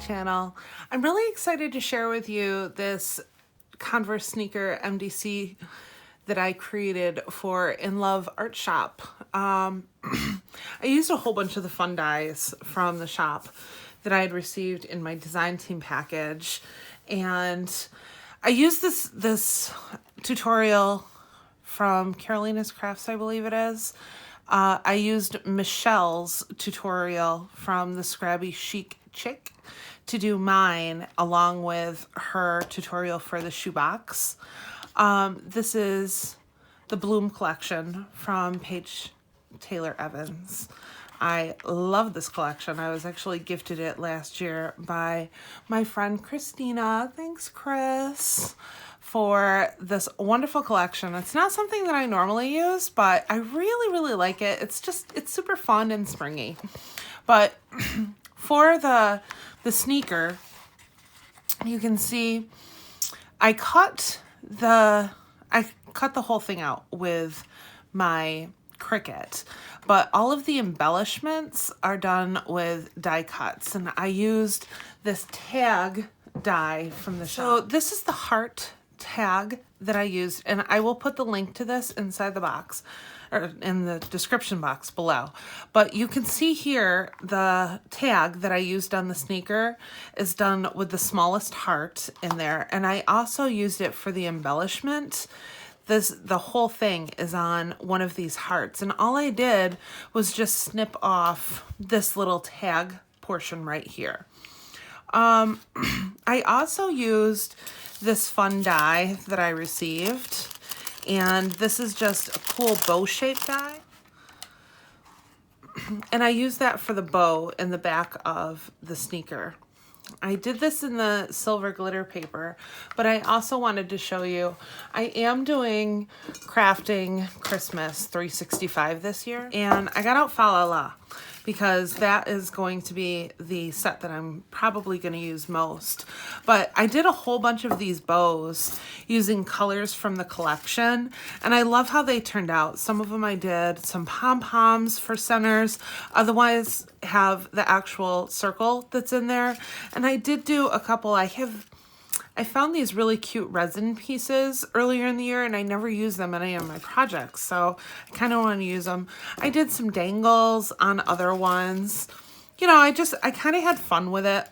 channel. I'm really excited to share with you this Converse sneaker MDC that I created for In Love Art Shop. I used a whole bunch of the fun dies from the shop that I had received in my design team package, and I used this tutorial from Carolina's Crafts, I believe it is. I used Michelle's tutorial from the Scrabby Chic Chick to do mine, along with her tutorial for the Shoebox. This is the Bloom collection from Paige Taylor Evans. I love this collection. I was actually gifted it last year by my friend Christina. Thanks, Chris, for this wonderful collection. It's not something that I normally use, but I really like it. It's super fun and springy. But for the sneaker, you can see I cut the whole thing out with my Cricut, but all of the embellishments are done with die cuts, and I used this tag die from the shop. So this is the heart tag that I used, and I will put the link to this inside the box or in the description box below. But you can see here the tag that I used on the sneaker is done with the smallest heart in there, and I also used it for the embellishment. The whole thing is on one of these hearts, and all I did was just snip off this little tag portion right here. I also used this fun die that I received, and this is just a cool bow-shaped die, and I used that for the bow in the back of the sneaker. I did this in the silver glitter paper, but I also wanted to show you, I am doing Crafting Christmas 365 this year, and I got out Fa La La because that is going to be the set that I'm probably going to use most. But I did a whole bunch of these bows using colors from the collection, and I love how they turned out. Some of them I did some pom-poms for centers, otherwise have the actual circle that's in there. And I did do a couple. I found these really cute resin pieces earlier in the year, and I never used them in any of my projects, so I kind of want to use them. I did some dangles on other ones. You know, I kind of had fun with it.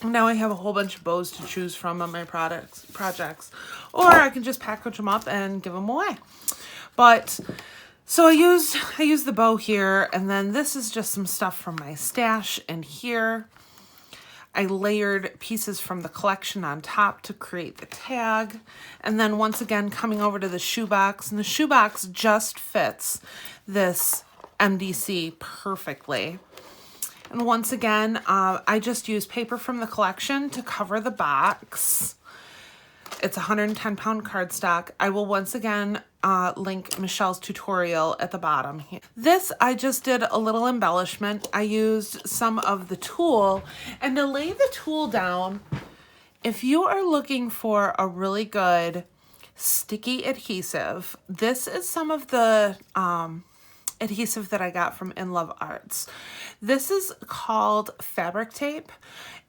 Now I have a whole bunch of bows to choose from on my projects, or I can just package them up and give them away. But so I used the bow here, and then this is just some stuff from my stash, and here I layered pieces from the collection on top to create the tag. And then once again, coming over to the shoebox, and the shoebox just fits this MDC perfectly. And once again, I just used paper from the collection to cover the box. It's 110-pound cardstock. I will once again link Michelle's tutorial at the bottom here. This, I just did a little embellishment. I used some of the tulle, and to lay the tulle down, if you are looking for a really good sticky adhesive, this is some of the adhesive that I got from Inlovearts. This is called fabric tape,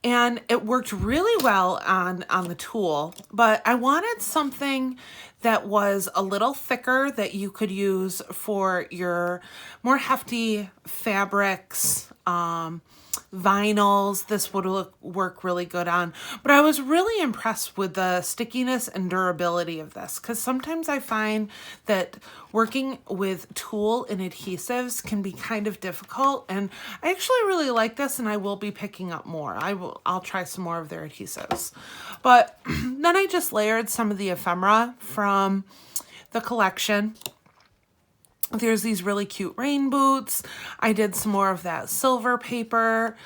and it worked really well on the tulle, but I wanted something that was a little thicker that you could use for your more hefty fabrics, vinyls. This would work really good on, but I was really impressed with the stickiness and durability of this, because sometimes I find that working with tulle and adhesives can be kind of difficult, and I actually really like this, and I will be picking up more. I'll try some more of their adhesives. But then I just layered some of the ephemera from the collection. There's these really cute rain boots. I did some more of that silver paper.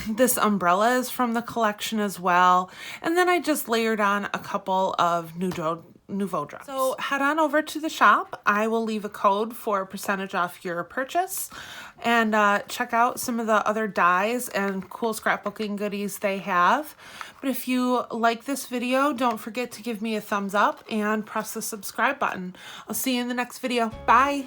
This umbrella is from the collection as well. And then I just layered on a couple of Nouveau drops. So head on over to the shop. I will leave a code for a percentage off your purchase, and check out some of the other dies and cool scrapbooking goodies they have. But if you like this video, don't forget to give me a thumbs up and press the subscribe button. I'll see you in the next video. Bye.